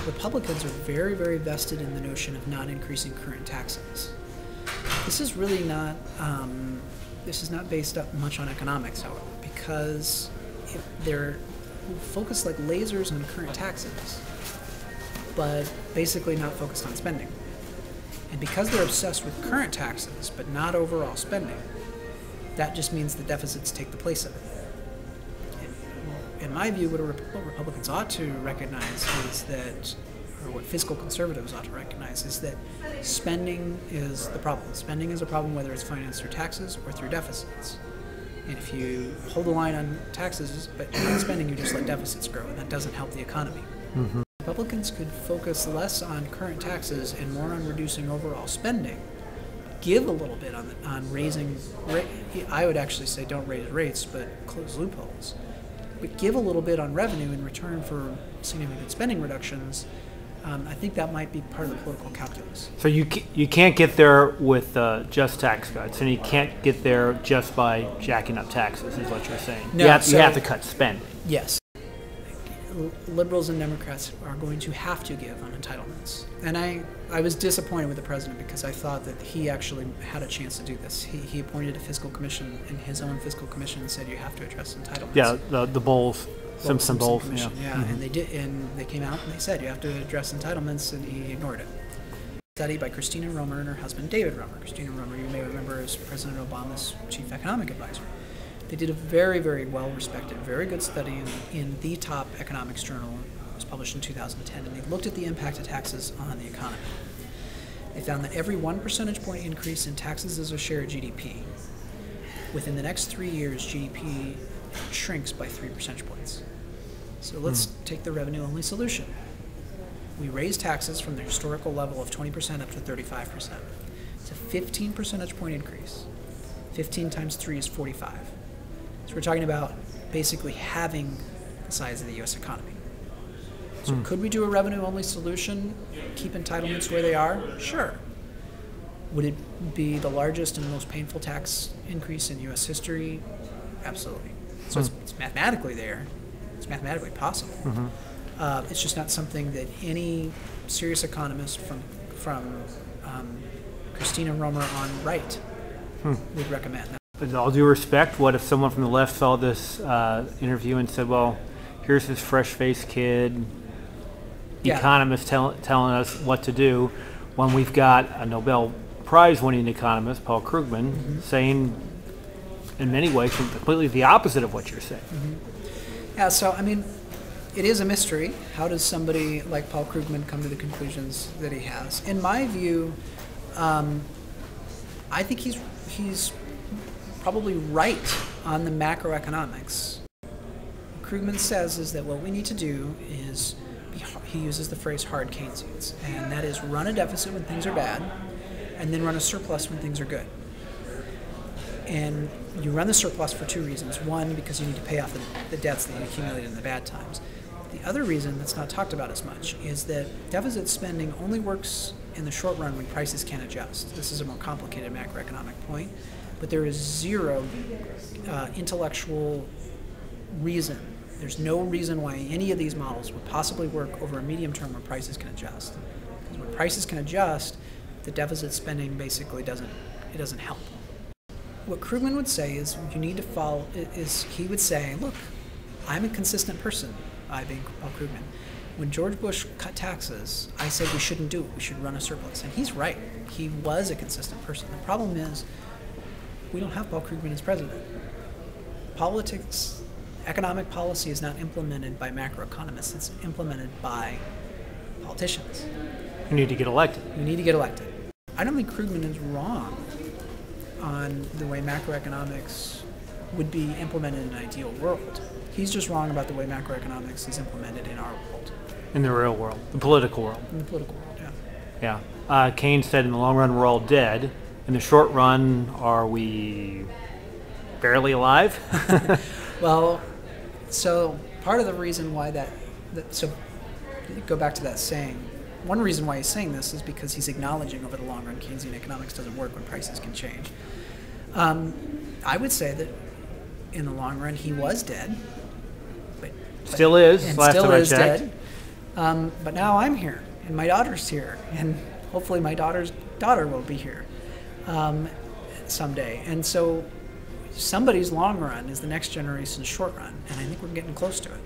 Republicans are very, very vested in the notion of not increasing current taxes. This is really not, this is not based up much on economics, however, because they're focused like lasers on current taxes, but basically not focused on spending. And because they're obsessed with current taxes, but not overall spending, that just means the deficits take the place of it. In my view, what Republicans ought to recognize is that, or what fiscal conservatives ought to recognize, is that spending is the problem. Spending is a problem whether it's financed through taxes or through deficits. And if you hold the line on taxes, but you're not spending, you just let deficits grow, and that doesn't help the economy. Mm-hmm. Republicans could focus less on current taxes and more on reducing overall spending. Give a little bit on raising, I would actually say don't raise rates, but close loopholes. But give a little bit on revenue in return for significant spending reductions. I think that might be part of the political calculus. So you can't get there with just tax cuts, and you can't get there just by jacking up taxes, is what you're saying. No, you have to cut spending. Yes. Liberals and Democrats are going to have to give on entitlements. And I was disappointed with the president because I thought that he actually had a chance to do this. He appointed a fiscal commission, and his own fiscal commission said you have to address entitlements. Yeah, the Bowles, Simpson Bowles. Yeah, mm-hmm. And they did, and they came out and they said you have to address entitlements, and he ignored it. Study by Christina Romer and her husband David Romer. Christina Romer, you may remember, is President Obama's chief economic advisor. They did a very, very well-respected, very good study in the top economics journal. It was published in 2010, and they looked at the impact of taxes on the economy. They found that every 1 percentage point increase in taxes as a share of GDP, within the next 3 years, GDP shrinks by 3 percentage points. So let's take the revenue-only solution. We raise taxes from the historical level of 20% up to 35%. It's a 15 percentage point increase. 15 times 3 is 45. So we're talking about basically halving the size of the U.S. economy. So could we do a revenue-only solution, keep entitlements where they are? Sure. Would it be the largest and most painful tax increase in U.S. history? Absolutely. So it's mathematically there. It's mathematically possible. Mm-hmm. It's just not something that any serious economist from Christina Romer on right would recommend. With all due respect, what if someone from the left saw this interview and said, well, here's this fresh-faced kid, economist telling us what to do, when we've got a Nobel Prize-winning economist, Paul Krugman, saying in many ways completely the opposite of what you're saying. Mm-hmm. Yeah, so, I mean, it is a mystery. How does somebody like Paul Krugman come to the conclusions that he has? In my view, I think he's probably right on the macroeconomics. What Krugman says is that what we need to do is, he uses the phrase hard Keynesians, and that is run a deficit when things are bad, and then run a surplus when things are good. And you run the surplus for two reasons. One, because you need to pay off the debts that you accumulated in the bad times. The other reason that's not talked about as much is that deficit spending only works in the short run when prices can adjust. This is a more complicated macroeconomic point, but there is zero intellectual reason. There's no reason why any of these models would possibly work over a medium term where prices can adjust. Because when prices can adjust, the deficit spending basically doesn't help. What Krugman would say is you need to follow, he would say, look, I'm a consistent person, I being Paul Krugman. When George Bush cut taxes, I said we shouldn't do it, we should run a surplus. And he's right, he was a consistent person. The problem is, we don't have Paul Krugman as president. Politics, economic policy is not implemented by macroeconomists, it's implemented by politicians. You need to get elected. You need to get elected. I don't think Krugman is wrong on the way macroeconomics would be implemented in an ideal world. He's just wrong about the way macroeconomics is implemented in our world. In the real world, the political world. In the political world, yeah. Yeah. Keynes said in the long run we're all dead. In the short run, are we barely alive? Well, so part of the reason why so go back to that saying, one reason why he's saying this is because he's acknowledging over the long run Keynesian economics doesn't work when prices can change. I would say that in the long run he was dead. Still is. And last still time I is checked. dead. But now I'm here, and my daughter's here, and hopefully my daughter's daughter will be here someday. And so somebody's long run is the next generation's short run, and I think we're getting close to it.